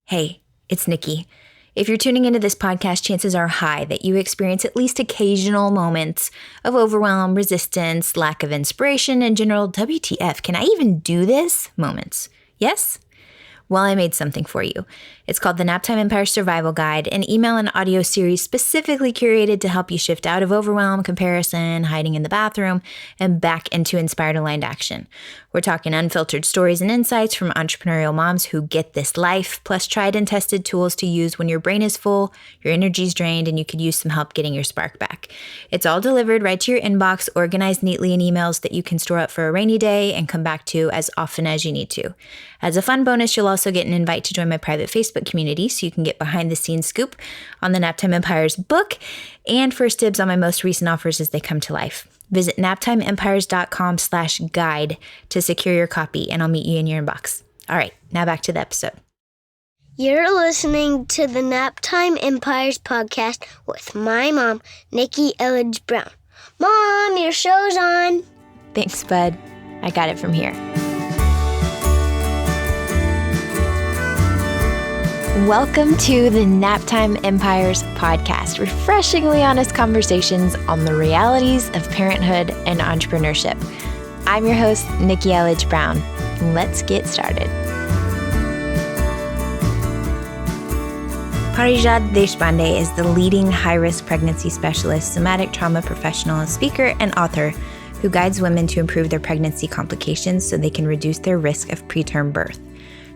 Hey, it's Nikki. If you're tuning into this podcast, chances are high that you experience at least occasional moments of overwhelm, resistance, lack of inspiration, and general WTF, can I even do this moments. Yes? Well, I made something for you. It's called the Naptime Empire Survival Guide, an email and audio series specifically curated to help you shift out of overwhelm, comparison, hiding in the bathroom, and back into inspired aligned action. We're talking unfiltered stories and insights from entrepreneurial moms who get this life, plus tried and tested tools to use when your brain is full, your energy's drained, and you could use some help getting your spark back. It's all delivered right to your inbox, organized neatly in emails that you can store up for a rainy day and come back to as often as you need to. As a fun bonus, you'll also get an invite to join my private Facebook community so you can get behind the scenes scoop on the Naptime Empire's book and first dibs on my most recent offers as they come to life. Visit naptimeempires.com/guide to secure your copy, and I'll meet you in your inbox. All right, now back to the episode. You're listening to the Naptime Empires podcast with my mom, Nikki Elledge Brown. Mom, your show's on. Thanks, bud. I got it from here. Welcome to the Naptime Empires podcast, refreshingly honest conversations on the realities of parenthood and entrepreneurship. I'm your host, Nikki Elledge Brown. Let's get started. Parijat Deshpande is the leading high-risk pregnancy specialist, somatic trauma professional, speaker, and author who guides women to improve their pregnancy complications so they can reduce their risk of preterm birth.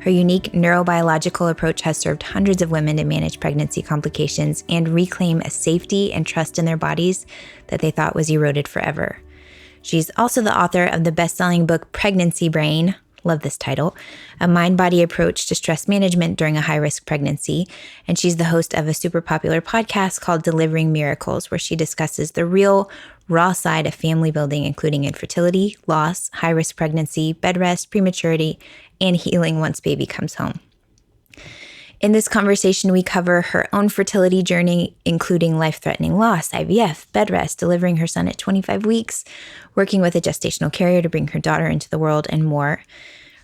Her unique neurobiological approach has served hundreds of women to manage pregnancy complications and reclaim a safety and trust in their bodies that they thought was eroded forever. She's also the author of the bestselling book, Pregnancy Brain, love this title, a mind-body approach to stress management during a high-risk pregnancy. And she's the host of a super popular podcast called Delivering Miracles, where she discusses the real, raw side of family building, including infertility, loss, high-risk pregnancy, bedrest, prematurity, and healing once baby comes home. In this conversation, we cover her own fertility journey, including life-threatening loss, IVF, bedrest, delivering her son at 25 weeks, working with a gestational carrier to bring her daughter into the world, and more.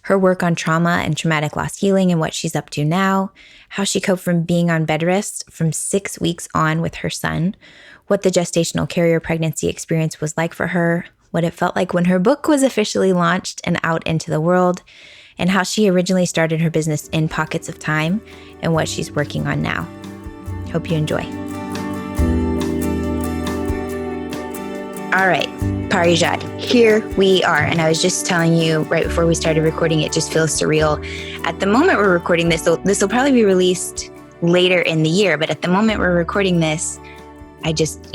Her work on trauma and traumatic loss healing and what she's up to now, how she coped from being on bed rest from 6 weeks on with her son, what the gestational carrier pregnancy experience was like for her, what it felt like when her book was officially launched and out into the world, and how she originally started her business in pockets of time and what she's working on now. Hope you enjoy. All right, Parijat, here we are. And I was just telling you right before we started recording, it just feels surreal. At the moment we're recording this will probably be released later in the year, but at the moment we're recording this, I just,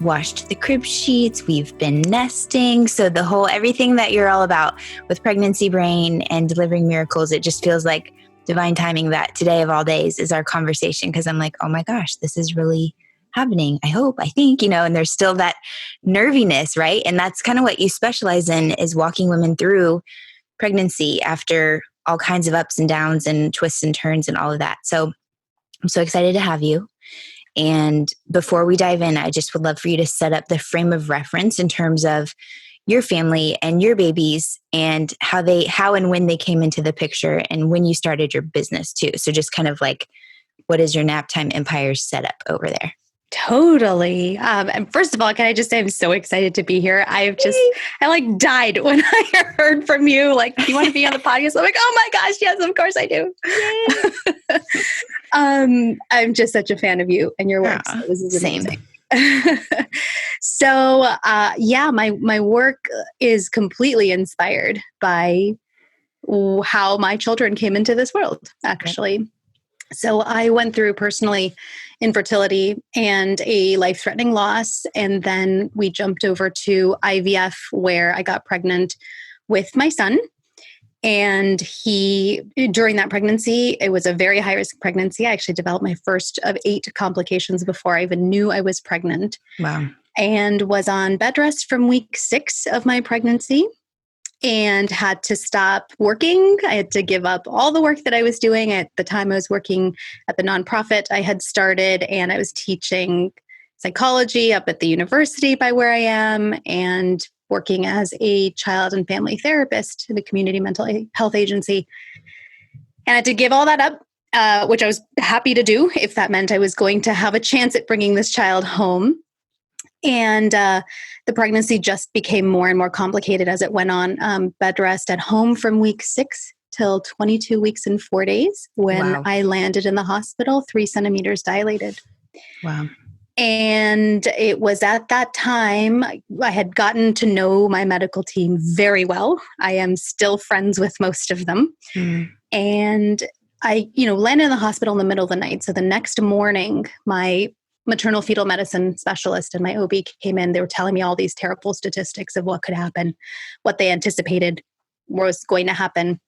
washed the crib sheets. We've been nesting. So everything that you're all about with Pregnancy Brain and Delivering Miracles, it just feels like divine timing that today of all days is our conversation. Cause I'm like, oh my gosh, this is really happening. I think, and there's still that nerviness, right? And that's kind of what you specialize in, is walking women through pregnancy after all kinds of ups and downs and twists and turns and all of that. So I'm so excited to have you. And before we dive in, I just would love for you to set up the frame of reference in terms of your family and your babies and how and when they came into the picture and when you started your business too. So just kind of like, what is your Naptime Empire setup over there? Totally. And first of all, can I just say I'm so excited to be here. I died when I heard from you. Like, do you want to be on the podcast? I'm like, oh my gosh, yes, of course I do. I'm just such a fan of you and your work. So this is amazing. So, my work is completely inspired by how my children came into this world, actually. Okay. So I went through personally infertility and a life-threatening loss. And then we jumped over to IVF, where I got pregnant with my son. And during that pregnancy, it was a very high-risk pregnancy. I actually developed my first of 8 complications before I even knew I was pregnant. Wow. And was on bed rest from week 6 of my pregnancy. And had to stop working. I had to give up all the work that I was doing. At the time, I was working at the nonprofit I had started, and I was teaching psychology up at the university by where I am, and working as a child and family therapist at a community mental health agency. And I had to give all that up which I was happy to do if that meant I was going to have a chance at bringing this child home. And the pregnancy just became more and more complicated as it went on. Bed rest at home from week 6 till 22 weeks and 4 days when Wow. I landed in the hospital, 3 centimeters dilated. Wow. And it was at that time I had gotten to know my medical team very well. I am still friends with most of them. And I, landed in the hospital in the middle of the night. So the next morning, my maternal fetal medicine specialist and my OB came in. They were telling me all these terrible statistics of what could happen, what they anticipated was going to happen.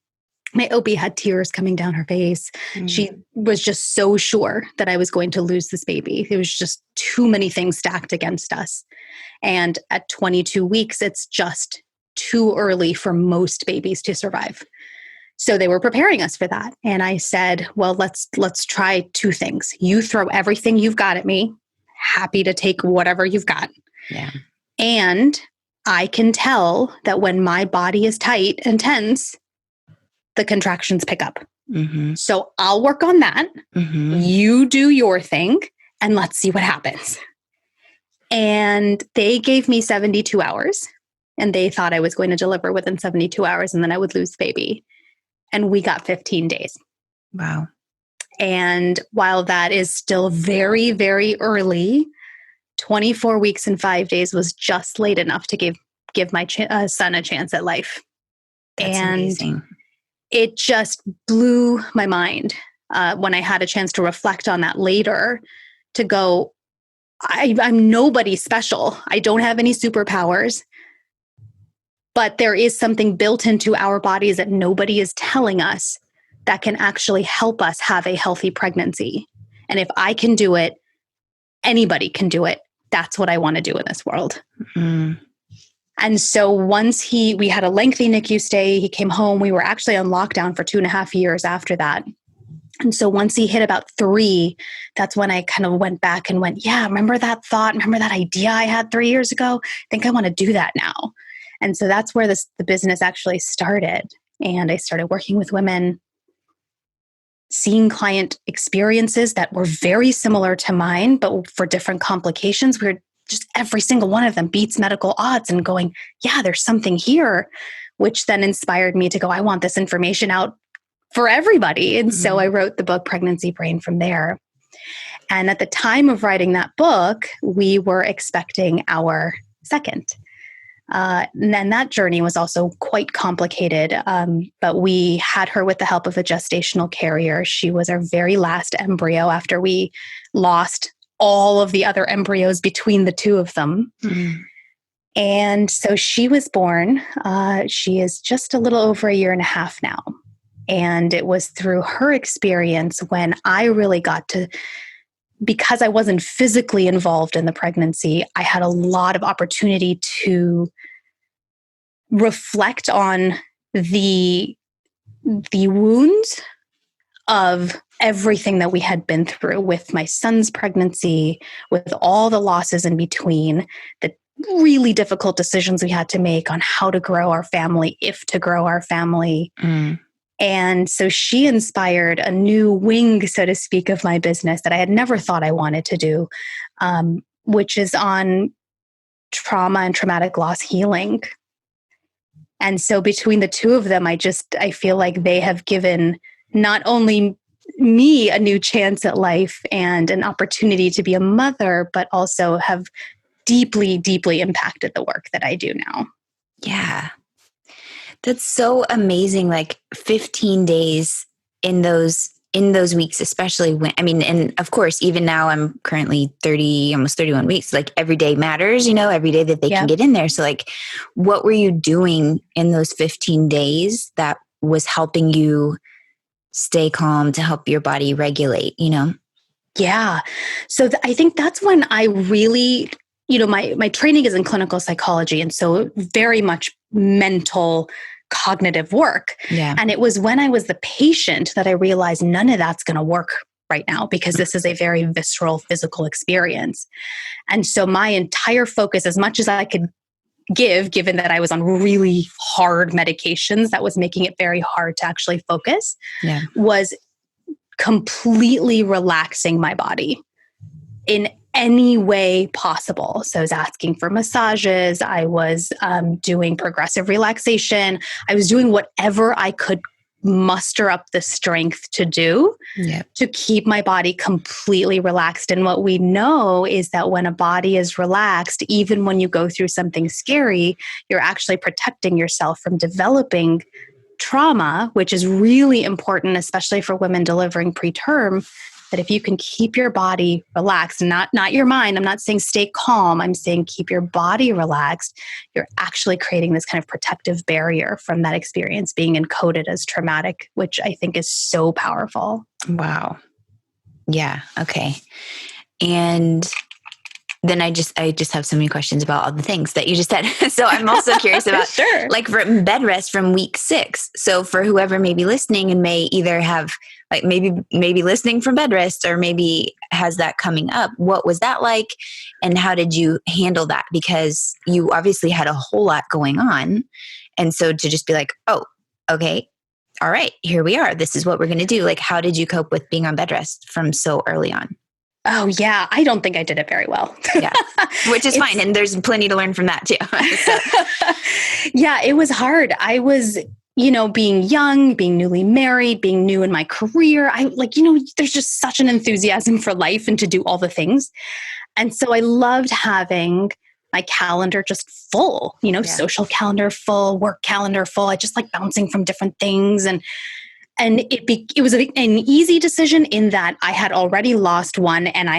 My OB had tears coming down her face. She was just so sure that I was going to lose this baby. There was just too many things stacked against us. And at 22 weeks, it's just too early for most babies to survive. So they were preparing us for that. And I said, well, let's try 2 things. You throw everything you've got at me. Happy to take whatever you've got. Yeah. And I can tell that when my body is tight and tense, the contractions pick up. So I'll work on that. You do your thing and let's see what happens. And they gave me 72 hours and they thought I was going to deliver within 72 hours and then I would lose the baby. And we got 15 days. Wow. And while that is still very, very early, 24 weeks and 5 days was just late enough to give my son a chance at life. That's amazing. It just blew my mind when I had a chance to reflect on that later, to go, I'm nobody special. I don't have any superpowers, but there is something built into our bodies that nobody is telling us that can actually help us have a healthy pregnancy. And if I can do it, anybody can do it. That's what I want to do in this world. And so once we had a lengthy NICU stay, he came home. We were actually on lockdown for 2.5 years after that. And so once he hit about 3, that's when I kind of went back and went, yeah, remember that thought? Remember that idea I had 3 years ago? I think I want to do that now. And so that's where the business actually started. And I started working with women, seeing client experiences that were very similar to mine, but for different complications. We were just every single one of them beats medical odds and going, yeah, there's something here, which then inspired me to go, I want this information out for everybody. And so I wrote the book Pregnancy Brain from there. And at the time of writing that book, we were expecting our second. And then that journey was also quite complicated, but we had her with the help of a gestational carrier. She was our very last embryo after we lost all of the other embryos between the 2 of them. And so she was born. She is just a little over 1.5 years now. And it was through her experience when I really got to, because I wasn't physically involved in the pregnancy, I had a lot of opportunity to reflect on the wounds of everything that we had been through with my son's pregnancy, with all the losses in between, the really difficult decisions we had to make on how to grow our family, if to grow our family. And so she inspired a new wing, so to speak, of my business that I had never thought I wanted to do, which is on trauma and traumatic loss healing. And so between the 2 of them, I feel like they have given not only me a new chance at life and an opportunity to be a mother, but also have deeply, deeply impacted the work that I do now. Yeah. That's so amazing. Like 15 days in those weeks, especially when, and of course, even now I'm currently 30, almost 31 weeks, like every day matters, every day that they can get in there. So like, what were you doing in those 15 days that was helping you stay calm, to help your body regulate, Yeah. So I think that's when I really, my training is in clinical psychology. And so very much mental, cognitive work. Yeah. And it was when I was the patient that I realized none of that's going to work right now, because this is a very visceral physical experience. And so my entire focus, as much as I could given that I was on really hard medications that was making it very hard to actually focus, was completely relaxing my body in any way possible. So I was asking for massages. I was doing progressive relaxation. I was doing whatever I could muster up the strength to do to keep my body completely relaxed. And what we know is that when a body is relaxed, even when you go through something scary, you're actually protecting yourself from developing trauma, which is really important, especially for women delivering preterm, that if you can keep your body relaxed, not your mind, I'm not saying stay calm, I'm saying keep your body relaxed, you're actually creating this kind of protective barrier from that experience being encoded as traumatic, which I think is so powerful. Wow. Yeah. Okay. And then I just have so many questions about all the things that you just said. So I'm also curious about Sure. like from bed rest from week 6. So for whoever may be listening and may either have like maybe listening from bed rest or maybe has that coming up, what was that like? And how did you handle that? Because you obviously had a whole lot going on. And so to just be like, oh, okay, all right, here we are. This is what we're going to do. Like, how did you cope with being on bed rest from so early on? Oh, yeah. I don't think I did it very well. Yeah, which is fine. And there's plenty to learn from that too. So. Yeah, it was hard. I was, being young, being newly married, being new in my career. There's just such an enthusiasm for life and to do all the things. And so I loved having my calendar just full, social calendar full, work calendar full. I just like bouncing from different things. And it was an easy decision in that I had already lost one and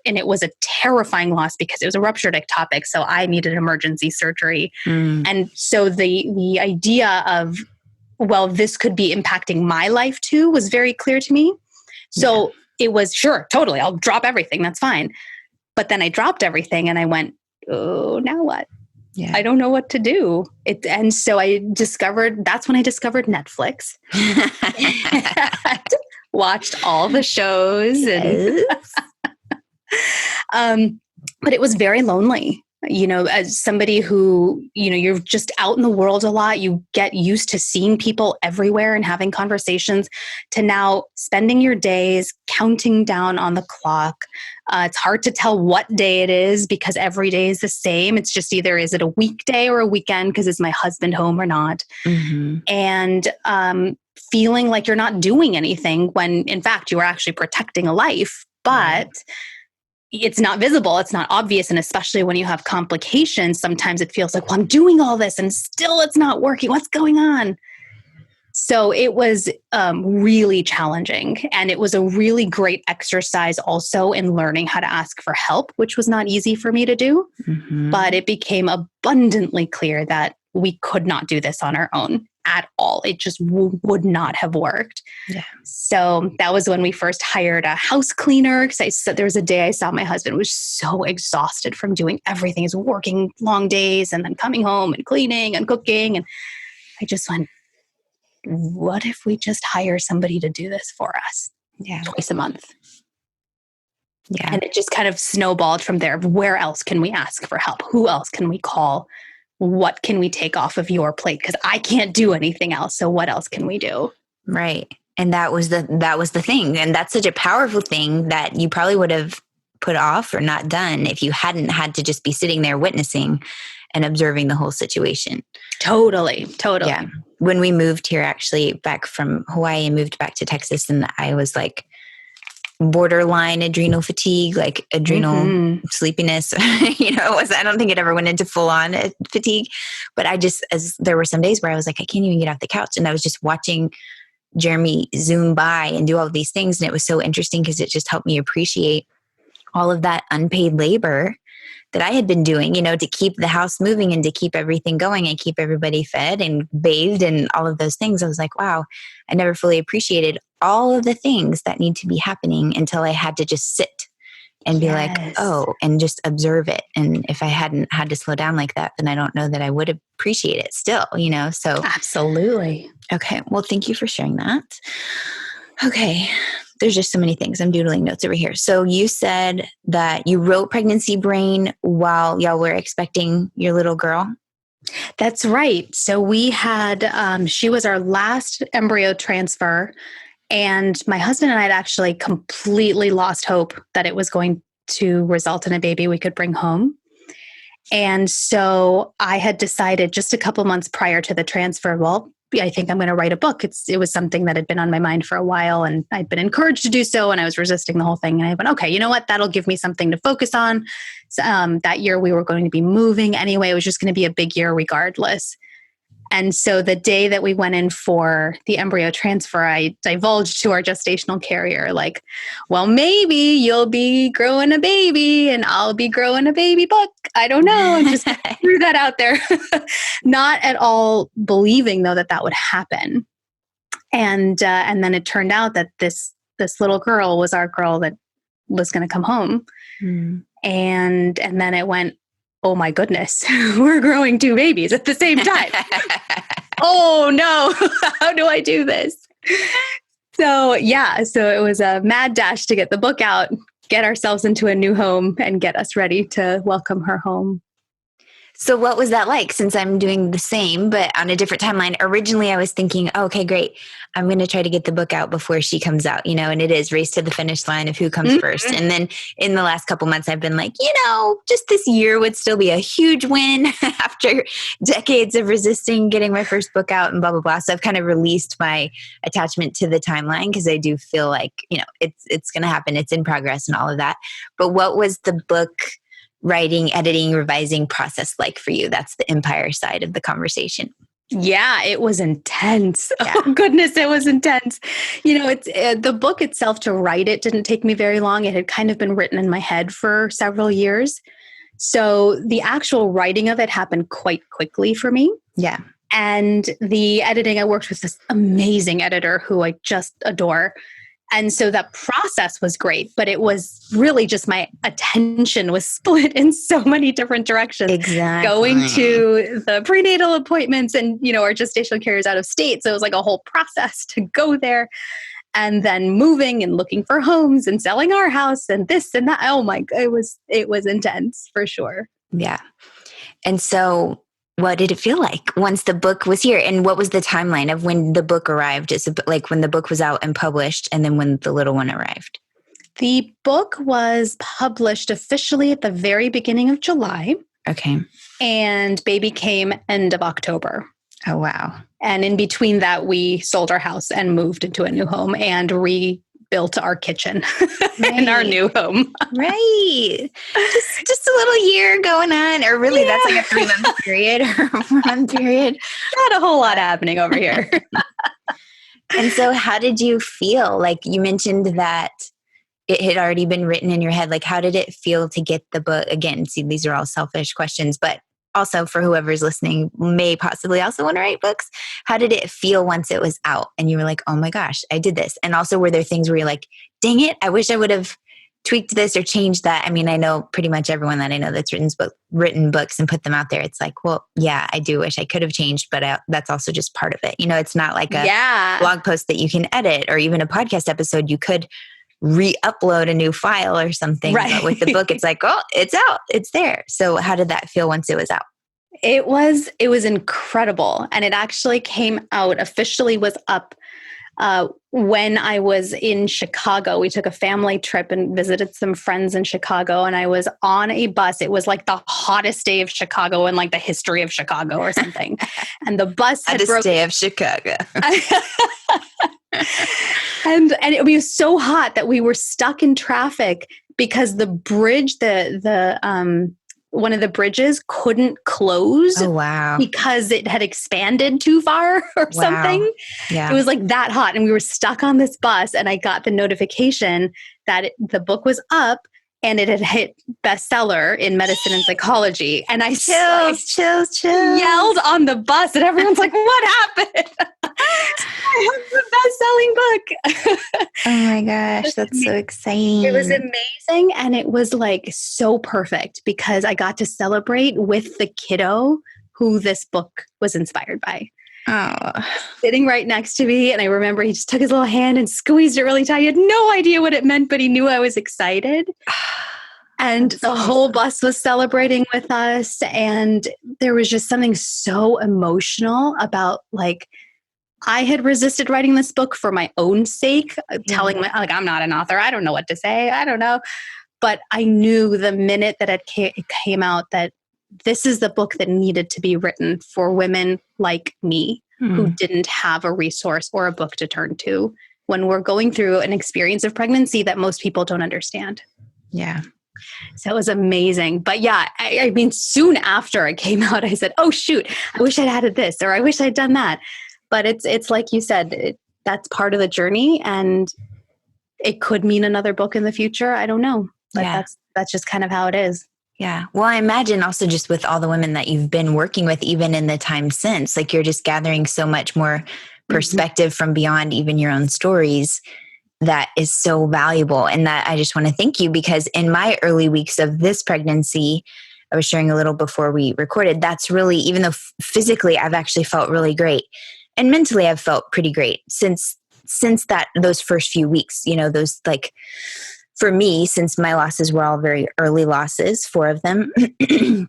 it was a terrifying loss because it was a ruptured ectopic. So I needed emergency surgery. And so the idea of, well, this could be impacting my life too was very clear to me. So it was sure, totally. I'll drop everything. That's fine. But then I dropped everything and I went, oh, now what? Yeah. I don't know what to do. And so that's when I discovered Netflix. Watched all the shows. But it was very lonely. As somebody who, you're just out in the world a lot, you get used to seeing people everywhere and having conversations to now spending your days counting down on the clock. It's hard to tell what day it is because every day is the same. It's just either is it a weekday or a weekend because is my husband home or not? Mm-hmm. And feeling like you're not doing anything when in fact you are actually protecting a life, but it's not visible. It's not obvious. And especially when you have complications, sometimes it feels like, well, I'm doing all this and still it's not working. What's going on? So it was really challenging. And it was a really great exercise also in learning how to ask for help, which was not easy for me to do. Mm-hmm. But it became abundantly clear that we could not do this on our own at all. It just would not have worked. Yeah. So that was when we first hired a house cleaner. Because there was a day I saw my husband was so exhausted from doing everything. He's working long days and then coming home and cleaning and cooking. And I just went, what if we just hire somebody to do this for us? Yeah. Twice a month. Yeah. And it just kind of snowballed from there. Where else can we ask for help? Who else can we call? What can we take off of your plate? Because I can't do anything else. So what else can we do? Right. And that was the thing. And that's such a powerful thing that you probably would have put off or not done if you hadn't had to just be sitting there witnessing and observing the whole situation. Totally. Yeah. When we moved here, actually back from Hawaii and moved back to Texas, and I was like borderline adrenal fatigue, like adrenal sleepiness. I don't think it ever went into full on fatigue, but there were some days where I was like, I can't even get off the couch. And I was just watching Jeremy zoom by and do all of these things. And it was so interesting because it just helped me appreciate all of that unpaid labor that I had been doing, to keep the house moving and to keep everything going and keep everybody fed and bathed and all of those things. I was like, wow, I never fully appreciated all of the things that need to be happening until I had to just sit and be like, oh, and just observe it. And if I hadn't had to slow down like that, then I don't know that I would appreciate it still, so. Absolutely. Okay. Well, thank you for sharing that. Okay. There's just so many things. I'm doodling notes over here. So you said that you wrote Pregnancy Brain while y'all were expecting your little girl. That's right. So we had, she was our last embryo transfer. And my husband and I had actually completely lost hope that it was going to result in a baby we could bring home. And so I had decided just a couple months prior to the transfer, well, I think I'm going to write a book. It was something that had been on my mind for a while, and I'd been encouraged to do so, and I was resisting the whole thing. And I went, okay, you know what? That'll give me something to focus on. So, that year we were going to be moving anyway. It was just going to be a big year regardless. And so the day that we went in for the embryo transfer, I divulged to our gestational carrier, like, well, maybe you'll be growing a baby and I'll be growing a baby book. I don't know. And just threw that out there. Not at all believing, though, that would happen. And then it turned out that this little girl was our girl that was going to come home. Mm. And then it went, oh my goodness, we're growing 2 babies at the same time. Oh no, how do I do this? So it was a mad dash to get the book out, get ourselves into a new home, and get us ready to welcome her home. So what was that like? Since I'm doing the same, but on a different timeline. Originally, I was thinking, okay, great. I'm going to try to get the book out before she comes out, and it is race to the finish line of who comes first. And then in the last couple months, I've been like, just this year would still be a huge win after decades of resisting getting my first book out and blah, blah, blah. So I've kind of released my attachment to the timeline because I do feel like, it's going to happen. It's in progress and all of that. But what was the book writing, editing, revising process like for you? That's the Empire side of the conversation. Yeah, it was intense. Yeah. Oh goodness, it was intense. It's the book itself, to write it didn't take me very long. It had kind of been written in my head for several years. So the actual writing of it happened quite quickly for me. Yeah. And the editing, I worked with this amazing editor who I just adore. And so that process was great, but it was really just my attention was split in so many different directions. Exactly. Going to the prenatal appointments and, our gestational carriers out of state. So it was like a whole process to go there, and then moving and looking for homes and selling our house and this and that. Oh my, it was intense for sure. Yeah. And so what did it feel like once the book was here? And what was the timeline of when the book arrived? Is it like when the book was out and published and then when the little one arrived? The book was published officially at the very beginning of July. Okay. And baby came end of October. Oh, wow. And in between that, we sold our house and moved into a new home and rebuilt our kitchen in our new home. Right. Just a little year going on, or really that's like a 3-month period or a 1-month period. Not a whole lot happening over here. And so how did you feel? Like you mentioned that it had already been written in your head. Like how did it feel to get the book? Again, see, these are all selfish questions, but also for whoever's listening may possibly also want to write books. How did it feel once it was out and you were like, oh my gosh, I did this? And also were there things where you're like, dang it, I wish I would have tweaked this or changed that? I mean, I know pretty much everyone that I know that's written books and put them out there. It's like, well, yeah, I do wish I could have changed, but that's also just part of it. It's not like a blog post that you can edit, or even a podcast episode. You could re-upload a new file or something. Right. But with the book, it's like, oh, it's out, it's there. So how did that feel once it was out? It was incredible. And it actually came out, officially was up when I was in Chicago. We took a family trip and visited some friends in Chicago, and I was on a bus. It was like the hottest day of Chicago in like the history of Chicago or something. And the bus had hottest day of Chicago. And it was so hot that we were stuck in traffic because the bridge, one of the bridges couldn't close. Oh, wow. Because it had expanded too far or something. Yeah. It was like that hot. And we were stuck on this bus, and I got the notification that the book was up and it had hit bestseller in medicine and psychology. And I chills. Yelled on the bus, and everyone's like, what happened? I have the best-selling book. Oh my gosh, that's so exciting. It was amazing, and it was like so perfect because I got to celebrate with the kiddo who this book was inspired by. Oh, sitting right next to me, and I remember he just took his little hand and squeezed it really tight. He had no idea what it meant, but he knew I was excited. And the whole bus was celebrating with us, and there was just something so emotional about like I had resisted writing this book for my own sake, telling my, like, I'm not an author. I don't know what to say. I don't know. But I knew the minute that it came out that this is the book that needed to be written for women like me who didn't have a resource or a book to turn to when we're going through an experience of pregnancy that most people don't understand. Yeah. So it was amazing. But yeah, I mean, soon after it came out, I said, oh, shoot, I wish I'd added this, or I wish I'd done that. But it's like you said, that's part of the journey, and it could mean another book in the future. I don't know. But that's just kind of how it is. Yeah. Well, I imagine also just with all the women that you've been working with, even in the time since, like you're just gathering so much more perspective from beyond even your own stories. That is so valuable. And that I just want to thank you, because in my early weeks of this pregnancy, I was sharing a little before we recorded, that's really, even though physically I've actually felt really great, and mentally I've felt pretty great since those first few weeks, those, like, for me, since my losses were all very early losses, 4 of them, it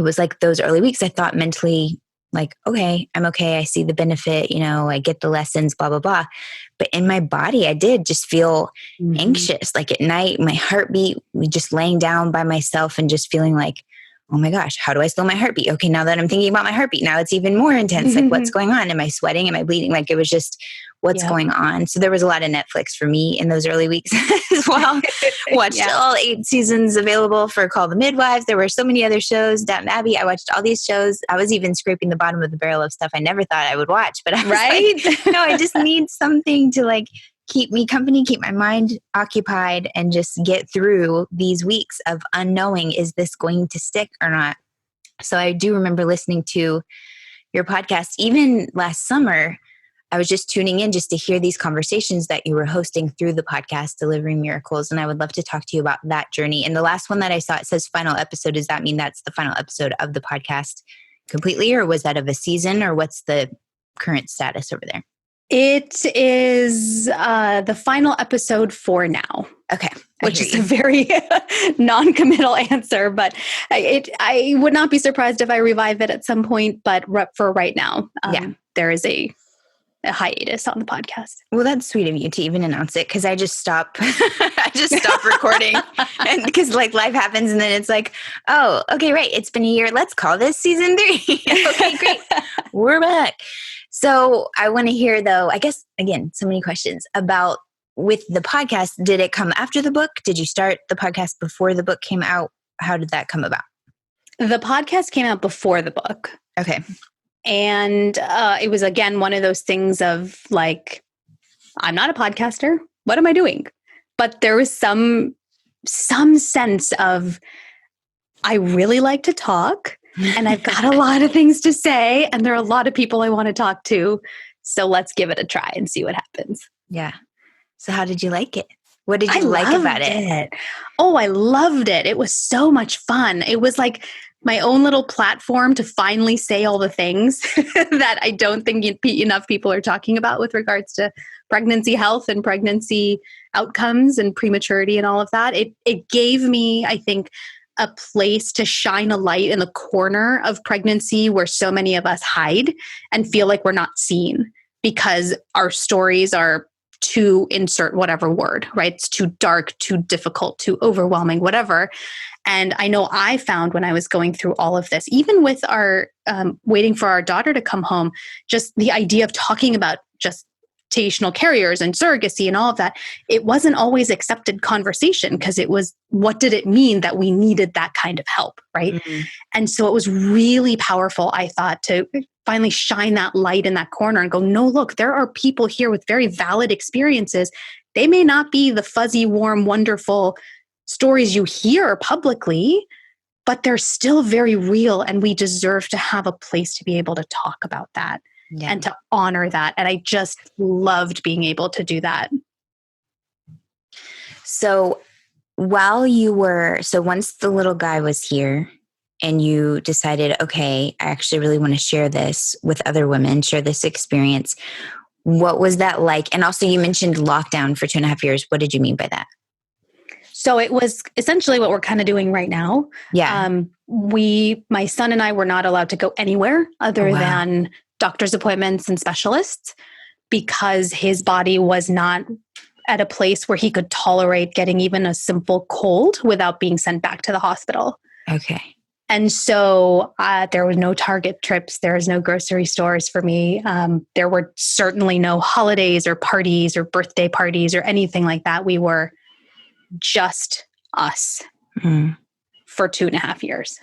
was like those early weeks, I thought mentally, like, okay, I'm okay. I see the benefit, I get the lessons, blah, blah, blah. But in my body, I did just feel anxious. Like at night, my heartbeat, just laying down by myself and just feeling like, oh my gosh, how do I slow my heartbeat? Okay, now that I'm thinking about my heartbeat, now it's even more intense. Like, what's going on? Am I sweating? Am I bleeding? Like, it was just, what's going on? So there was a lot of Netflix for me in those early weeks as well. Watched all 8 seasons available for Call the Midwives. There were so many other shows, Downton Abbey. I watched all these shows. I was even scraping the bottom of the barrel of stuff I never thought I would watch. But I was like, no, I just need something to, like, keep me company, keep my mind occupied, and just get through these weeks of unknowing, is this going to stick or not? So I do remember listening to your podcast, even last summer. I was just tuning in just to hear these conversations that you were hosting through the podcast, Delivering Miracles. And I would love to talk to you about that journey. And the last one that I saw, it says final episode. Does that mean that's the final episode of the podcast completely? Or was that of a season? Or what's the current status over there? It is the final episode for now. Okay. Which is a very non-committal answer, but I would not be surprised if I revive it at some point. But for right now, there is a hiatus on the podcast. Well, that's sweet of you to even announce it, because I just stop. I just stop recording, and because, like, life happens, and then it's like, oh, okay, right, it's been a year. Let's call this season 3. Okay, great, we're back. So I want to hear, though, I guess, again, so many questions about with the podcast. Did it come after the book? Did you start the podcast before the book came out? How did that come about? The podcast came out before the book. Okay. And it was, again, one of those things of, like, I'm not a podcaster. What am I doing? But there was some sense of, I really like to talk, and I've got a lot of things to say, and there are a lot of people I want to talk to. So let's give it a try and see what happens. Yeah. So how did you like it? What did you like about it? Oh, I loved it. It was so much fun. It was like my own little platform to finally say all the things that I don't think enough people are talking about with regards to pregnancy health and pregnancy outcomes and prematurity and all of that. It gave me, I think, a place to shine a light in the corner of pregnancy where so many of us hide and feel like we're not seen because our stories are too, insert whatever word, right? It's too dark, too difficult, too overwhelming, whatever. And I know I found when I was going through all of this, even with our waiting for our daughter to come home, just the idea of talking about gestational carriers and surrogacy and all of that, it wasn't always accepted conversation because it was, what did it mean that we needed that kind of help, right? Mm-hmm. And so it was really powerful, I thought, to finally shine that light in that corner and go, no, look, there are people here with very valid experiences. They may not be the fuzzy, warm, wonderful stories you hear publicly, but they're still very real, and we deserve to have a place to be able to talk about that. Yeah. And to honor that. And I just loved being able to do that. So once the little guy was here and you decided, okay, I actually really want to share this with other women, share this experience, what was that like? And also you mentioned lockdown for 2.5 years. What did you mean by that? So it was essentially what we're kind of doing right now. Yeah. My son and I were not allowed to go anywhere other than doctor's appointments and specialists because his body was not at a place where he could tolerate getting even a simple cold without being sent back to the hospital. Okay. And so there was no Target trips. There was no grocery stores for me. There were certainly no holidays or parties or birthday parties or anything like that. We were just us for 2.5 years.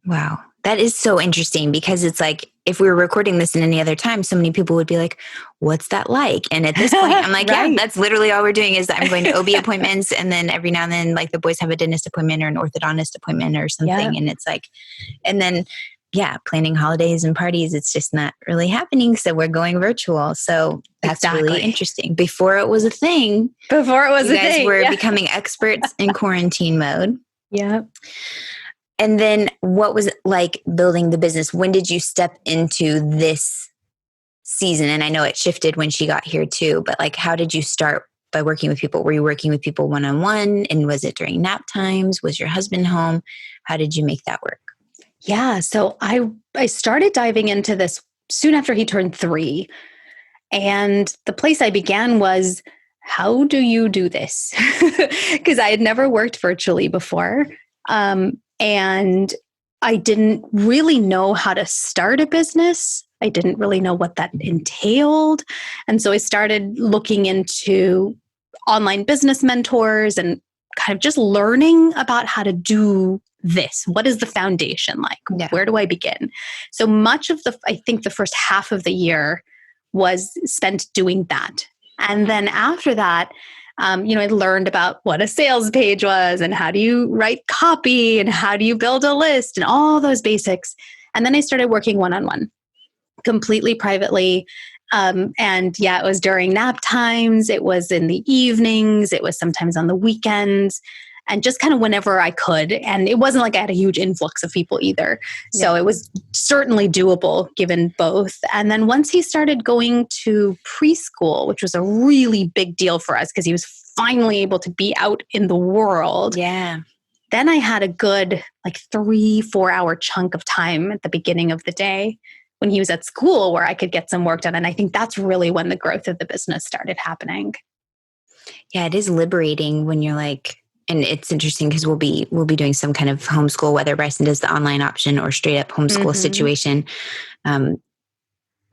Wow. That is so interesting because it's like, if we were recording this in any other time, so many people would be like, what's that like? And at this point, I'm like, Right. yeah, that's literally all we're doing is I'm going to OB appointments. And then every now and then, like the boys have a dentist appointment or an orthodontist appointment or something. Yeah. And it's like, and then, yeah, planning holidays and parties, it's just not really happening. So we're going virtual. So that's really interesting. Before it was a thing. Before it was you a thing. guys were becoming experts in quarantine mode. Yeah. And then what was it like building the business? When did you step into this season? And I know it shifted when she got here too, but like, how did you start by working with people? Were you working with people one-on-one? And was it during nap times? Was your husband home? How did you make that work? Yeah. So I started diving into this soon after he turned 3. And the place I began was, how do you do this? Because I had never worked virtually before. And I didn't really know how to start a business. I didn't really know what that entailed. And so I started looking into online business mentors and kind of just learning about how to do this. What is the foundation like? Yeah. Where do I begin? So much of I think the first half of the year was spent doing that. And then after that, I learned about what a sales page was and how do you write copy and how do you build a list and all those basics. And then I started working one-on-one, completely privately. And yeah, it was during nap times. It was in the evenings. It was sometimes on the weekends and just kind of whenever I could. And it wasn't like I had a huge influx of people either. So it was certainly doable given both. And then once he started going to preschool, which was a really big deal for us because he was finally able to be out in the world. Yeah. Then I had a good 3-4 hour chunk of time at the beginning of the day when he was at school where I could get some work done. And I think that's really when the growth of the business started happening. Yeah, it is liberating when you're like, and it's interesting because we'll be doing some kind of homeschool, whether Bryson does the online option or straight up homeschool situation.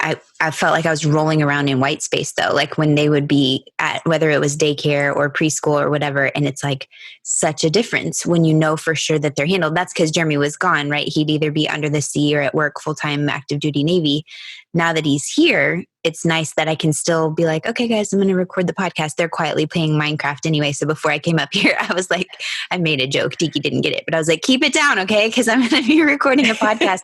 I felt like I was rolling around in white space though, like when they would be at, whether it was daycare or preschool or whatever. And it's like such a difference when you know for sure that they're handled. That's because Jeremy was gone, right? He'd either be under the sea or at work, full-time active duty Navy. Now that he's here, it's nice that I can still be like, okay, guys, I'm going to record the podcast. They're quietly playing Minecraft anyway. So before I came up here, I was like, I made a joke. Tiki didn't get it, but I was like, keep it down. Okay. Because I'm going to be recording a podcast.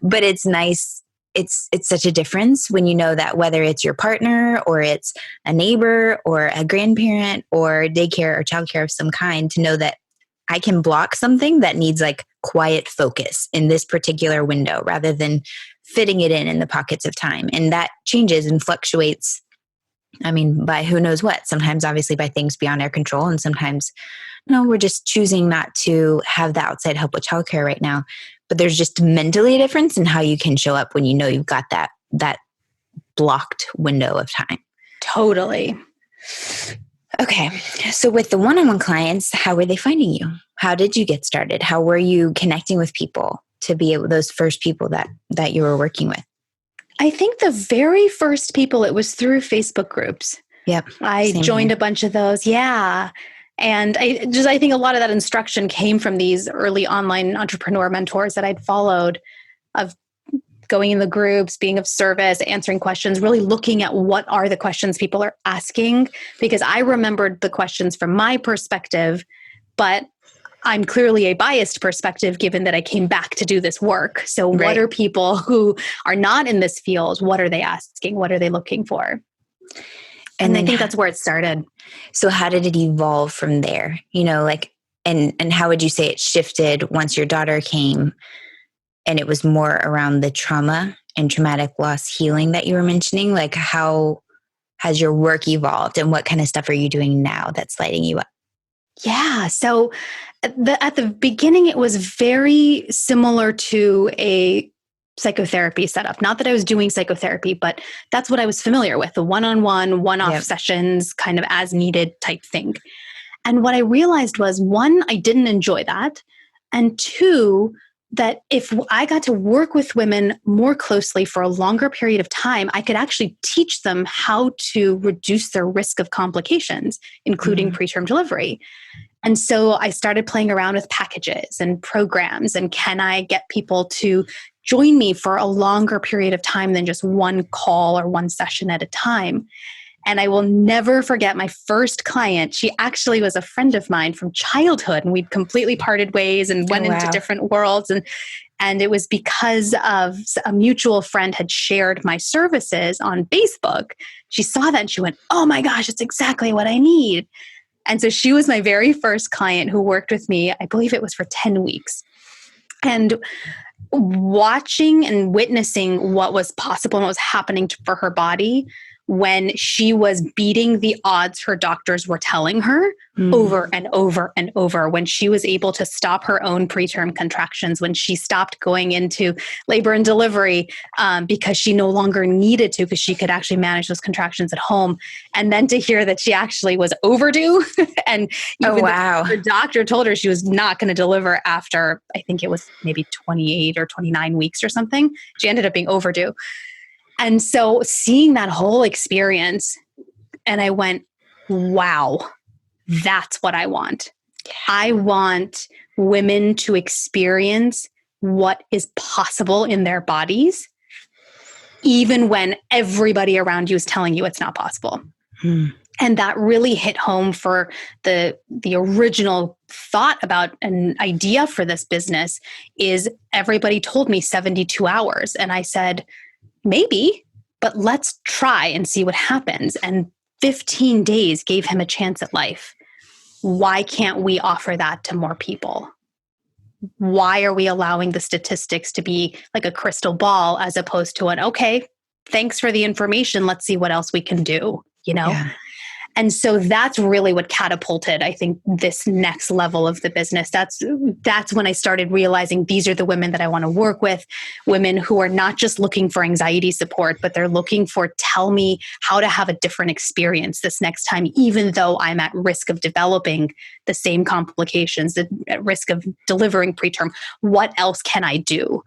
But it's nice. It's such a difference when you know that whether it's your partner or it's a neighbor or a grandparent or daycare or childcare of some kind, to know that I can block something that needs like quiet focus in this particular window rather than fitting it in the pockets of time. And that changes and fluctuates. I mean, by who knows what, sometimes obviously by things beyond our control. And sometimes, no, we're just choosing not to have the outside help with childcare right now. But there's just mentally a difference in how you can show up when you know you've got that blocked window of time. Totally. Okay. So with the one-on-one clients, how were they finding you? How did you get started? How were you connecting with people to be able, those first people that you were working with? I think the very first people, it was through Facebook groups. Yep. I joined a bunch of those. Yeah. And I think a lot of that instruction came from these early online entrepreneur mentors that I'd followed, of going in the groups, being of service, answering questions, really looking at what are the questions people are asking, because I remembered the questions from my perspective, but I'm clearly a biased perspective given that I came back to do this work. So what are people who are not in this field? What are they asking? What are they looking for? And I think that's where it started. So how did it evolve from there? And how would you say it shifted once your daughter came and it was more around the trauma and traumatic loss healing that you were mentioning? Like, how has your work evolved and what kind of stuff are you doing now that's lighting you up? Yeah. So at the beginning, it was very similar to a psychotherapy setup. Not that I was doing psychotherapy, but that's what I was familiar with, the one-on-one, one-off sessions, kind of as needed type thing. And what I realized was, one, I didn't enjoy that. And two, that if I got to work with women more closely for a longer period of time, I could actually teach them how to reduce their risk of complications, including preterm delivery. And so I started playing around with packages and programs, and can I get people to join me for a longer period of time than just one call or one session at a time. And I will never forget my first client. She actually was a friend of mine from childhood, and we'd completely parted ways and went into different worlds. And it was because of a mutual friend had shared my services on Facebook. She saw that and she went, "Oh my gosh, it's exactly what I need." And so she was my very first client who worked with me. I believe it was for 10 weeks. And watching and witnessing what was possible and what was happening for her body when she was beating the odds her doctors were telling her over and over and over, when she was able to stop her own preterm contractions, when she stopped going into labor and delivery because she no longer needed to, because she could actually manage those contractions at home. And then to hear that she actually was overdue and even the doctor told her she was not going to deliver after, I think it was maybe 28 or 29 weeks or something, she ended up being overdue. And so seeing that whole experience, and I went, wow, that's what I want. I want women to experience what is possible in their bodies, even when everybody around you is telling you it's not possible. And that really hit home for the original thought about an idea for this business. Is everybody told me 72 hours. And I said, maybe, but let's try and see what happens. And 15 days gave him a chance at life. Why can't we offer that to more people? Why are we allowing the statistics to be like a crystal ball as opposed to an, okay, thanks for the information, let's see what else we can do, you know? Yeah. And so that's really what catapulted, I think, this next level of the business. That's when I started realizing these are the women that I want to work with, women who are not just looking for anxiety support, but they're looking for, tell me how to have a different experience this next time, even though I'm at risk of developing the same complications, at risk of delivering preterm. What else can I do?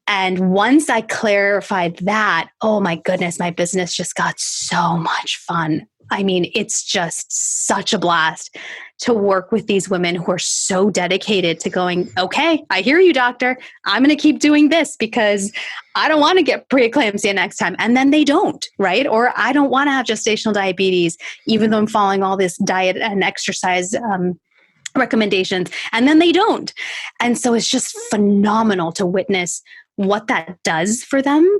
And once I clarified that, oh my goodness, my business just got so much fun. I mean, it's just such a blast to work with these women who are so dedicated to going, okay, I hear you, doctor. I'm going to keep doing this because I don't want to get preeclampsia next time. And then they don't, right? Or I don't want to have gestational diabetes, even though I'm following all this diet and exercise recommendations. And then they don't. And so it's just phenomenal to witness what that does for them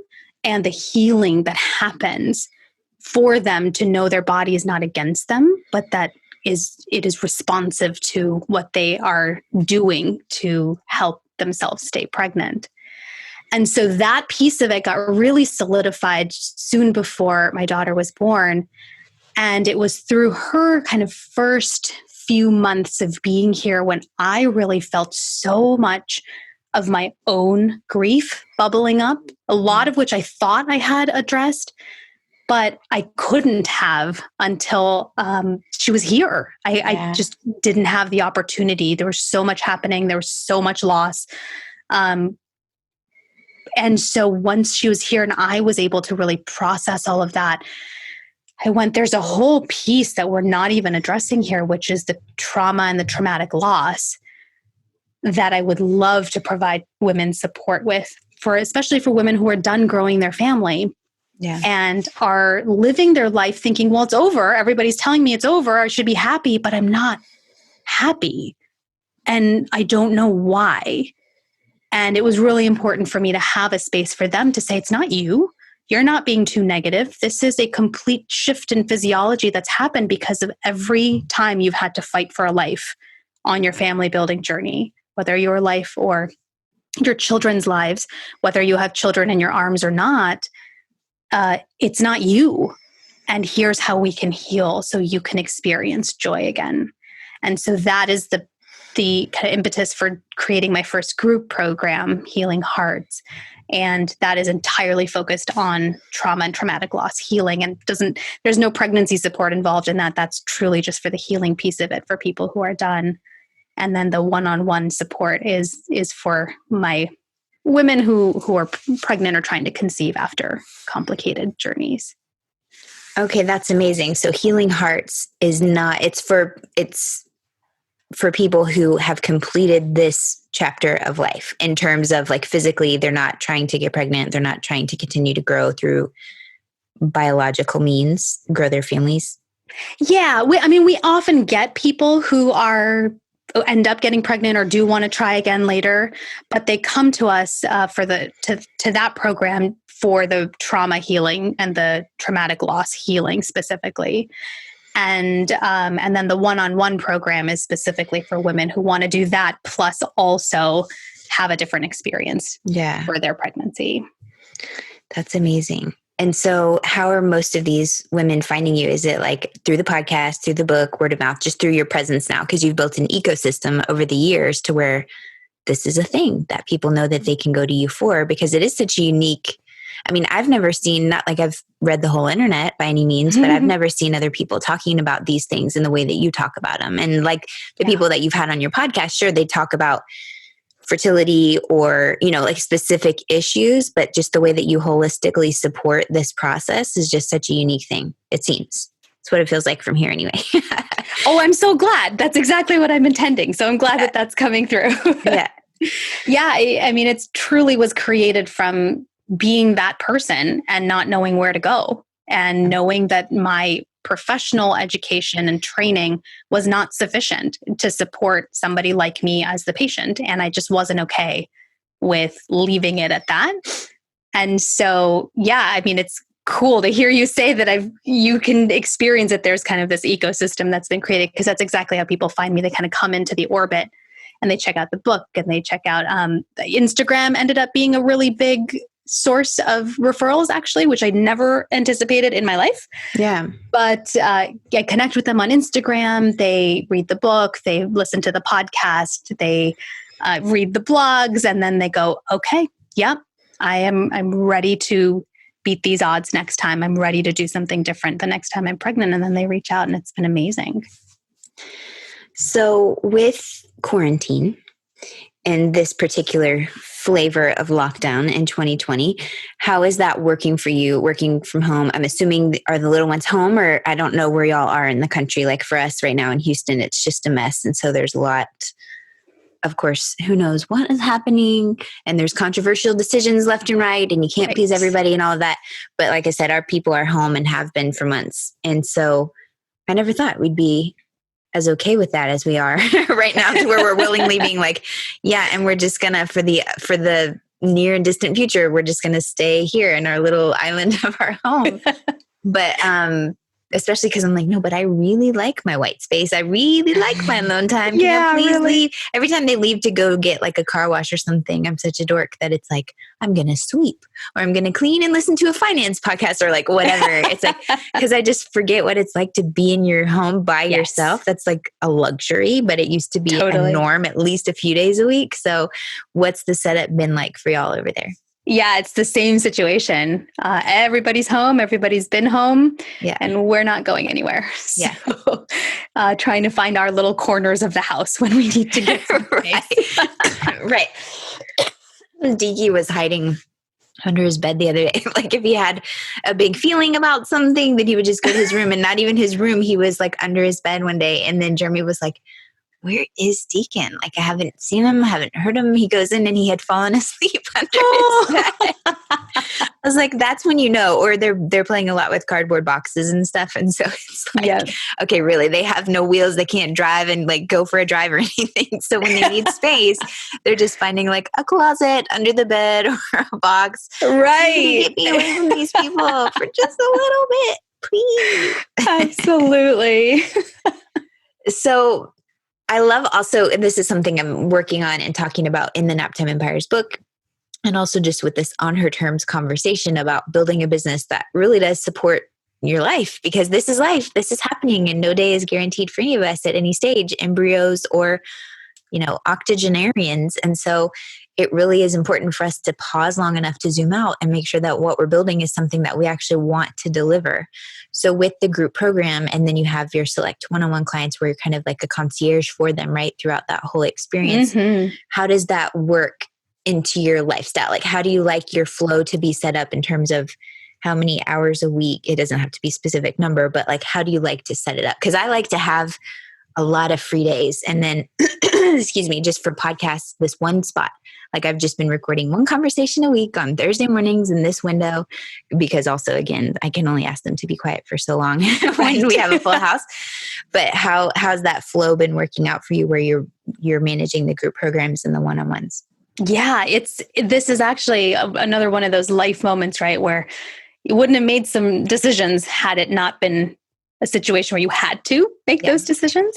and the healing that happens for them to know their body is not against them, but that it is responsive to what they are doing to help themselves stay pregnant. And so that piece of it got really solidified soon before my daughter was born. And it was through her kind of first few months of being here when I really felt so much of my own grief bubbling up, a lot of which I thought I had addressed, but I couldn't have until she was here. I just didn't have the opportunity. There was so much happening. There was so much loss. And so once she was here and I was able to really process all of that, I went, there's a whole piece that we're not even addressing here, which is the trauma and the traumatic loss that I would love to provide women support with, especially for women who are done growing their family. And are living their life thinking, well, it's over. Everybody's telling me it's over. I should be happy, but I'm not happy. And I don't know why. And it was really important for me to have a space for them to say, it's not you. You're not being too negative. This is a complete shift in physiology that's happened because of every time you've had to fight for a life on your family building journey, whether your life or your children's lives, whether you have children in your arms or not. It's not you. And here's how we can heal so you can experience joy again. And so that is the the kind of impetus for creating my first group program, Healing Hearts. And that is entirely focused on trauma and traumatic loss healing, and there's no pregnancy support involved in that. That's truly just for the healing piece of it for people who are done. And then the one-on-one support is for my women who are pregnant or trying to conceive after complicated journeys. Okay, that's amazing. So Healing Hearts is not, it's for people who have completed this chapter of life in terms of like physically, they're not trying to get pregnant. They're not trying to continue to grow through biological means, grow their families. Yeah. We often get people who end up getting pregnant or do want to try again later, but they come to us to that program for the trauma healing and the traumatic loss healing specifically. And then the one-on-one program is specifically for women who want to do that, plus also have a different experience for their pregnancy. That's amazing. And so how are most of these women finding you? Is it like through the podcast, through the book, word of mouth, just through your presence now? Because you've built an ecosystem over the years to where this is a thing that people know that they can go to you for, because it is such a unique, I've never seen, not like I've read the whole internet by any means, but I've never seen other people talking about these things in the way that you talk about them. And like the people that you've had on your podcast, sure, they talk about fertility or, like specific issues, but just the way that you holistically support this process is just such a unique thing. It seems. It's what it feels like from here anyway. Oh, I'm so glad. That's exactly what I'm intending. So I'm glad that that's coming through. Yeah. Yeah. It truly was created from being that person and not knowing where to go, and knowing that my professional education and training was not sufficient to support somebody like me as the patient. And I just wasn't okay with leaving it at that. And so, it's cool to hear you say that you can experience that there's kind of this ecosystem that's been created, because that's exactly how people find me. They kind of come into the orbit and they check out the book and they check out Instagram ended up being a really big source of referrals, actually, which I never anticipated in my life. Yeah. But I connect with them on Instagram. They read the book. They listen to the podcast. They read the blogs, and then they go, okay, yep, I'm ready to beat these odds next time. I'm ready to do something different the next time I'm pregnant. And then they reach out, and it's been amazing. So with quarantine and this particular flavor of lockdown in 2020, how is that working for you, working from home? I'm assuming, are the little ones home, or I don't know where y'all are in the country. Like for us right now in Houston, it's just a mess. And so there's a lot, of course, who knows what is happening, and there's controversial decisions left and right, and you can't please everybody and all of that. But like I said, our people are home and have been for months. And so I never thought we'd be as okay with that as we are right now, to where we're willingly being like, yeah, and we're just gonna, for the near and distant future, we're just gonna stay here in our little island of our home. But especially because I'm like, no, but I really like my white space. I really like my alone time. Can I please leave? Every time they leave to go get like a car wash or something, I'm such a dork that it's like, I'm going to sweep, or I'm going to clean and listen to a finance podcast, or like whatever. It's like, because I just forget what it's like to be in your home by yourself. That's like a luxury, but it used to be a norm at least a few days a week. So what's the setup been like for y'all over there? Yeah, it's the same situation. Everybody's home. Everybody's been home. Yeah. And we're not going anywhere. So, trying to find our little corners of the house when we need to get some space. Right. Deaky was hiding under his bed the other day. Like if he had a big feeling about something, then he would just go to his room, and not even his room. He was like under his bed one day. And then Jeremy was like, where is Deacon? Like, I haven't seen him, I haven't heard him. He goes in and he had fallen asleep under his bed. I was like, that's when you know, or they're playing a lot with cardboard boxes and stuff. And so it's like, okay, really, they have no wheels. They can't drive and like go for a drive or anything. So when they need space, they're just finding like a closet under the bed or a box. Right. Get me away from these people for just a little bit, please. Absolutely. So I love also, and this is something I'm working on and talking about in the Naptime Empires book, and also just with this On Her Terms conversation about building a business that really does support your life, because this is life, this is happening, and no day is guaranteed for any of us at any stage, embryos or, octogenarians. And so it really is important for us to pause long enough to zoom out and make sure that what we're building is something that we actually want to deliver. So with the group program, and then you have your select one-on-one clients where you're kind of like a concierge for them, right, throughout that whole experience. How does that work into your lifestyle? Like, how do you like your flow to be set up in terms of how many hours a week? It doesn't have to be a specific number, but like, how do you like to set it up? Because I like to have a lot of free days. And then, excuse me, just for podcasts, this one spot. Like I've just been recording one conversation a week on Thursday mornings in this window, because also, again, I can only ask them to be quiet for so long when we have a full house. But how's that flow been working out for you where you're managing the group programs and the one-on-ones? Yeah, this is actually another one of those life moments, right? Where you wouldn't have made some decisions had it not been a situation where you had to make those decisions.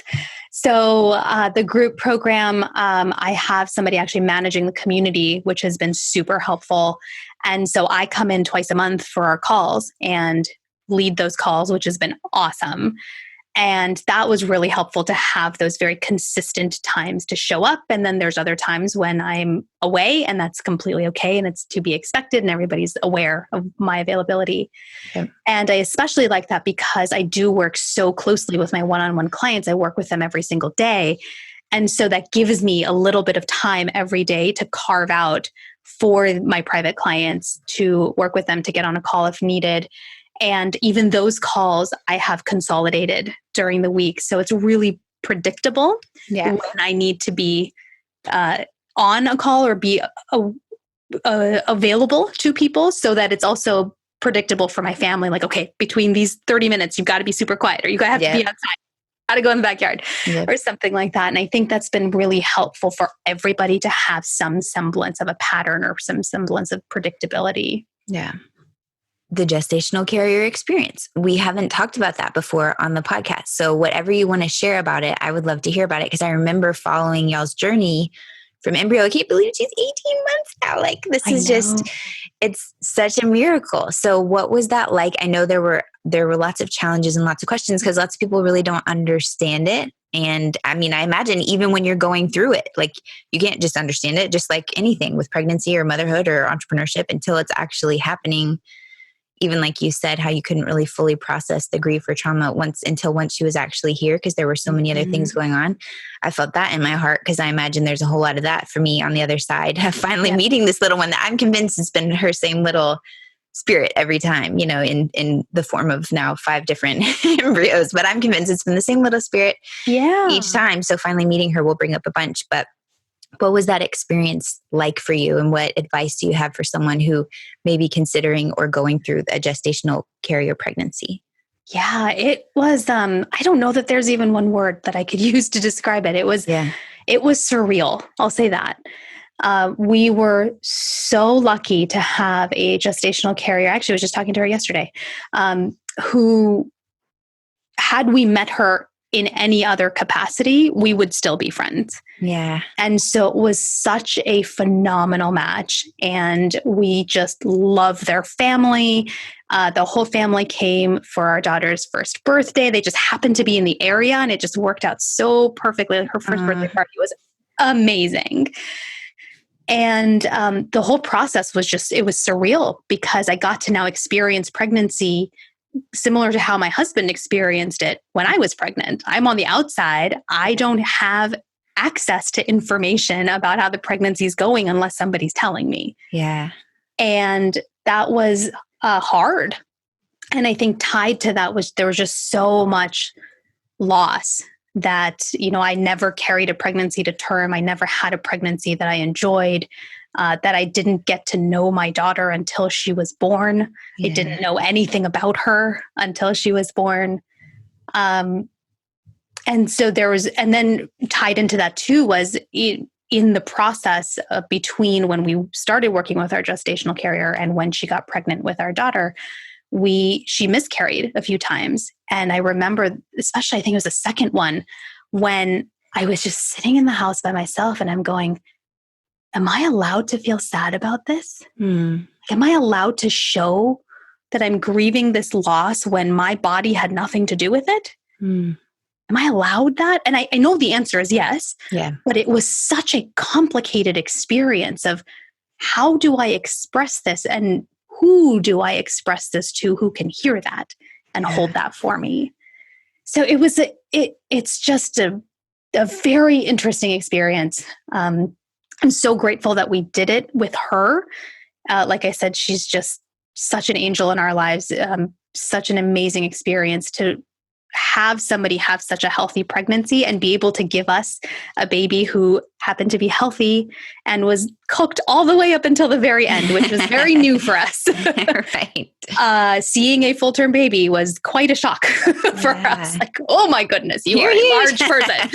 So the group program, I have somebody actually managing the community, which has been super helpful. And so I come in twice a month for our calls and lead those calls, which has been awesome. And that was really helpful to have those very consistent times to show up. And then there's other times when I'm away, and that's completely okay. And it's to be expected, and everybody's aware of my availability. Okay. And I especially like that because I do work so closely with my one-on-one clients. I work with them every single day. And so that gives me a little bit of time every day to carve out for my private clients, to work with them, to get on a call if needed. And even those calls I have consolidated during the week. So it's really predictable when I need to be on a call or be available to people, so that it's also predictable for my family. Like, okay, between these 30 minutes, you've got to be super quiet, or you have to be outside, got to go in the backyard or something like that. And I think that's been really helpful for everybody to have some semblance of a pattern or some semblance of predictability. Yeah. The gestational carrier experience. We haven't talked about that before on the podcast. So whatever you want to share about it, I would love to hear about it, because I remember following y'all's journey from embryo. I can't believe she's 18 months now. Like, this is just, it's such a miracle. So what was that like? I know there were lots of challenges and lots of questions because lots of people really don't understand it. And I mean, I imagine even when you're going through it, like, you can't just understand it, just like anything with pregnancy or motherhood or entrepreneurship, until it's actually happening. Even like you said, how you couldn't really fully process the grief or trauma until she was actually here, because there were so many other things going on. I felt that in my heart, because I imagine there's a whole lot of that for me on the other side of finally meeting this little one that I'm convinced has been her same little spirit every time, in the form of now 5 different embryos. But I'm convinced it's been the same little spirit each time. So finally meeting her will bring up a bunch. But what was that experience like for you? And what advice do you have for someone who may be considering or going through a gestational carrier pregnancy? Yeah, it was, I don't know that there's even one word that I could use to describe it. It was surreal. I'll say that. We were so lucky to have a gestational carrier. Actually, I was just talking to her yesterday, who, had we met her in any other capacity, we would still be friends. Yeah. And so it was such a phenomenal match. And we just love their family. The whole family came for our daughter's first birthday. They just happened to be in the area, and it just worked out so perfectly. Her first birthday party was amazing. And the whole process was it was surreal, because I got to now experience pregnancy similar to how my husband experienced it when I was pregnant. I'm on the outside. I don't have access to information about how the pregnancy is going unless somebody's telling me. Yeah. And that was hard. And I think tied to that there was just so much loss that, I never carried a pregnancy to term. I never had a pregnancy that I enjoyed. That I didn't get to know my daughter until she was born. I didn't know anything about her until she was born. And so and then tied into that too was in the process between when we started working with our gestational carrier and when she got pregnant with our daughter, she miscarried a few times. And I remember, especially, I think it was the second one, when I was just sitting in the house by myself and I'm going, am I allowed to feel sad about this? Am I allowed to show that I'm grieving this loss when my body had nothing to do with it? am I allowed that? And I know the answer is yes. Yeah. But it was such a complicated experience of how do I express this and who do I express this to who can hear that and hold that for me? So it was it's just a very interesting experience. I'm so grateful that we did it with her. Like I said, she's just such an angel in our lives. Such an amazing experience to have somebody have such a healthy pregnancy and be able to give us a baby who happened to be healthy and was cooked all the way up until the very end, which was very new for us. Right. Seeing a full-term baby was quite a shock for us. Like, oh my goodness, you are a large person.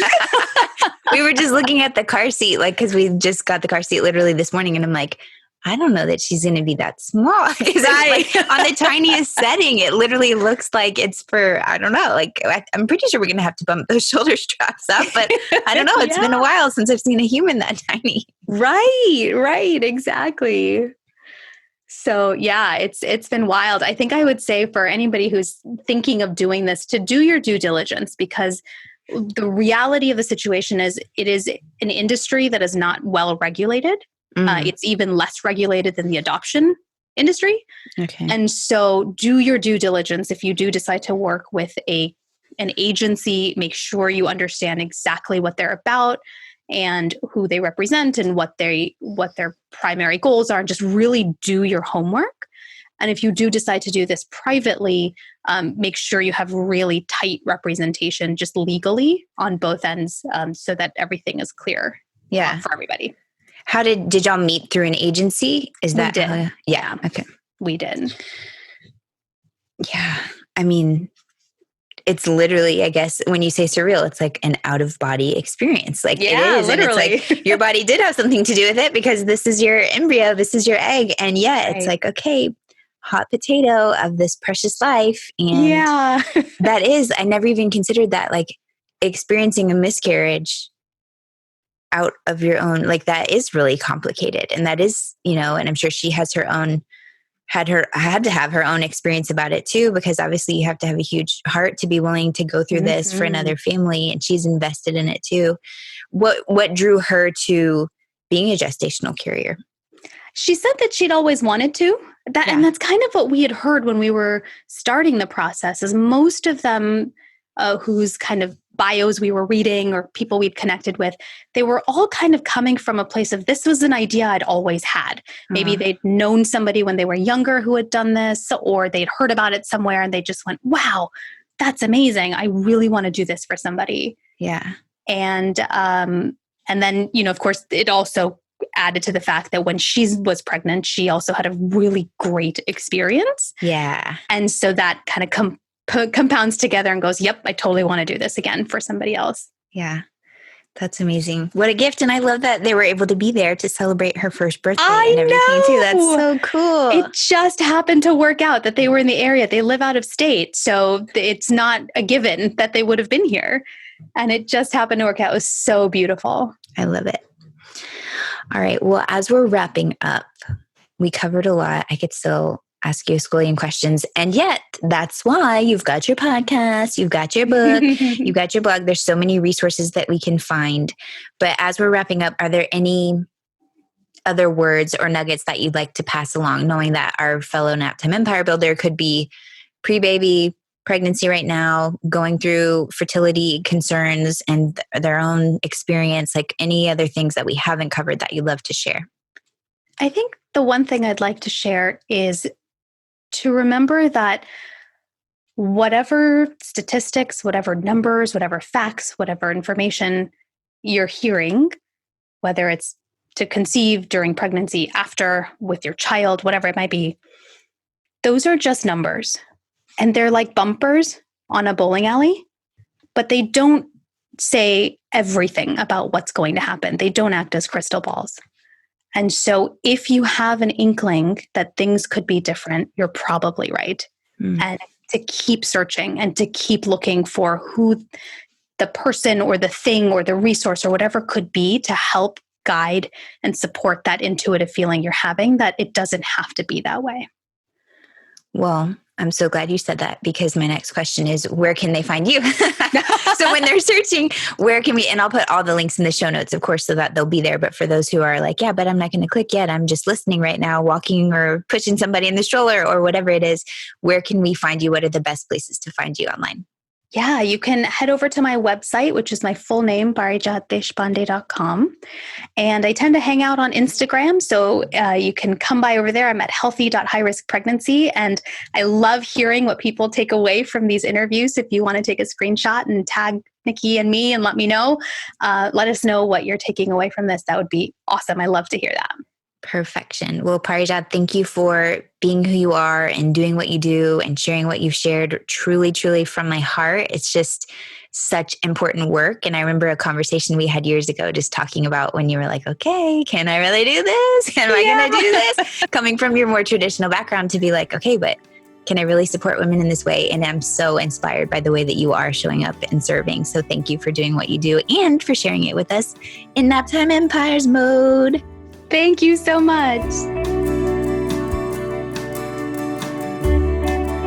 We were just looking at the car seat, like, because we just got the car seat literally this morning, and I'm like, I don't know that she's going to be that small. Because like on the tiniest setting, it literally looks like it's for, I don't know, like I'm pretty sure we're going to have to bump those shoulder straps up, but I don't know. It's been a while since I've seen a human that tiny. Right, exactly. So yeah, it's been wild. I think I would say for anybody who's thinking of doing this, to do your due diligence, because the reality of the situation is it is an industry that is not well regulated. It's even less regulated than the adoption industry. Okay. And so do your due diligence. If you do decide to work with an agency, make sure you understand exactly what they're about and who they represent and what their primary goals are. Just really do your homework. And if you do decide to do this privately, make sure you have really tight representation just legally on both ends, so that everything is clear for everybody. How did y'all meet through an agency? Is that? We did. Yeah. Okay. We did. Yeah. I mean, it's literally, I guess, when you say surreal, it's like an out of body experience. Like it is. Literally. And it's like your body did have something to do with it because this is your embryo, this is your egg. And yet it's like, okay, hot potato of this precious life. And that is, I never even considered that, like experiencing a miscarriage out of your own, like that is really complicated. And that is, and I'm sure she has had to have her own experience about it too, because obviously you have to have a huge heart to be willing to go through this for another family. And she's invested in it too. What drew her to being a gestational carrier? She said that she'd always wanted to. And that's kind of what we had heard when we were starting the process, is most of them whose kind of bios we were reading or people we'd connected with, they were all kind of coming from a place of, this was an idea I'd always had. Maybe they'd known somebody when they were younger who had done this, or they'd heard about it somewhere and they just went, wow, that's amazing. I really want to do this for somebody. Yeah. And then, of course, it also added to the fact that when she was pregnant, she also had a really great experience. Yeah. And so that kind of compounds together and goes, yep, I totally want to do this again for somebody else. Yeah. That's amazing. What a gift. And I love that they were able to be there to celebrate her first birthday and everything too. That's so cool. It just happened to work out that they were in the area. They live out of state. So it's not a given that they would have been here. And it just happened to work out. It was so beautiful. I love it. All right. Well, as we're wrapping up, we covered a lot. I could still ask you a squillion questions. And yet that's why you've got your podcast, you've got your book, you've got your blog. There's so many resources that we can find. But as we're wrapping up, are there any other words or nuggets that you'd like to pass along, knowing that our fellow Naptime Empire builder could be pre-baby pregnancy right now, going through fertility concerns and their own experience, like any other things that we haven't covered that you'd love to share? I think the one thing I'd like to share is to remember that whatever statistics, whatever numbers, whatever facts, whatever information you're hearing, whether it's to conceive, during pregnancy, after, with your child, whatever it might be, those are just numbers. And they're like bumpers on a bowling alley, but they don't say everything about what's going to happen. They don't act as crystal balls. And so if you have an inkling that things could be different, you're probably right. And to keep searching and to keep looking for who the person or the thing or the resource or whatever could be to help guide and support that intuitive feeling you're having, that it doesn't have to be that way. Well, I'm so glad you said that, because my next question is, where can they find you? So when they're searching, where can we, and I'll put all the links in the show notes, of course, so that they'll be there. But for those who are like, yeah, but I'm not going to click yet, I'm just listening right now, walking or pushing somebody in the stroller or whatever it is, where can we find you? What are the best places to find you online? Yeah, you can head over to my website, which is my full name, parijatdeshpande.com. And I tend to hang out on Instagram. So you can come by over there. I'm at healthy.highriskpregnancy. And I love hearing what people take away from these interviews. If you want to take a screenshot and tag Nikki and me and let me know, let us know what you're taking away from this. That would be awesome. I love to hear that. Perfection. Well, Parijat, thank you for being who you are and doing what you do and sharing what you've shared. Truly, truly from my heart. It's just such important work. And I remember a conversation we had years ago just talking about when you were like, okay, can I really do this? Am I going to do this? Coming from your more traditional background to be like, okay, but can I really support women in this way? And I'm so inspired by the way that you are showing up and serving. So thank you for doing what you do and for sharing it with us in Naptime Empires mode. Thank you so much.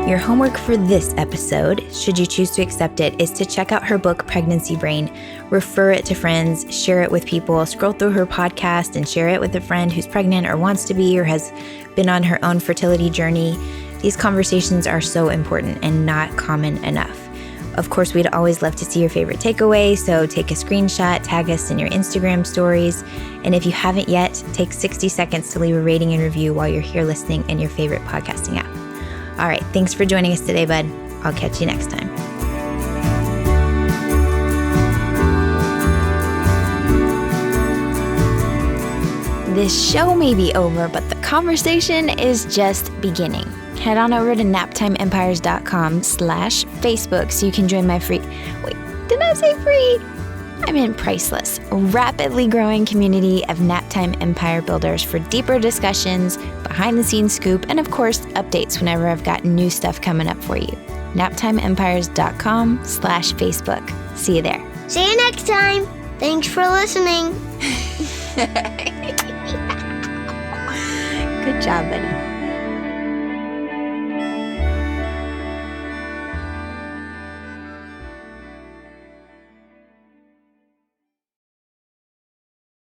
Your homework for this episode, should you choose to accept it, is to check out her book, Pregnancy Brain, refer it to friends, share it with people, scroll through her podcast and share it with a friend who's pregnant or wants to be or has been on her own fertility journey. These conversations are so important and not common enough. Of course, we'd always love to see your favorite takeaway, so take a screenshot, tag us in your Instagram stories, and if you haven't yet, take 60 seconds to leave a rating and review while you're here listening in your favorite podcasting app. All right, thanks for joining us today, bud. I'll catch you next time. This show may be over, but the conversation is just beginning. Head on over to naptimeempires.com/Facebook so you can join my free, wait, did I say free? I meant priceless, rapidly growing community of Naptime Empire builders for deeper discussions, behind the scenes scoop, and of course, updates whenever I've got new stuff coming up for you. naptimeempires.com/Facebook. See you there. See you next time. Thanks for listening. Good job, buddy.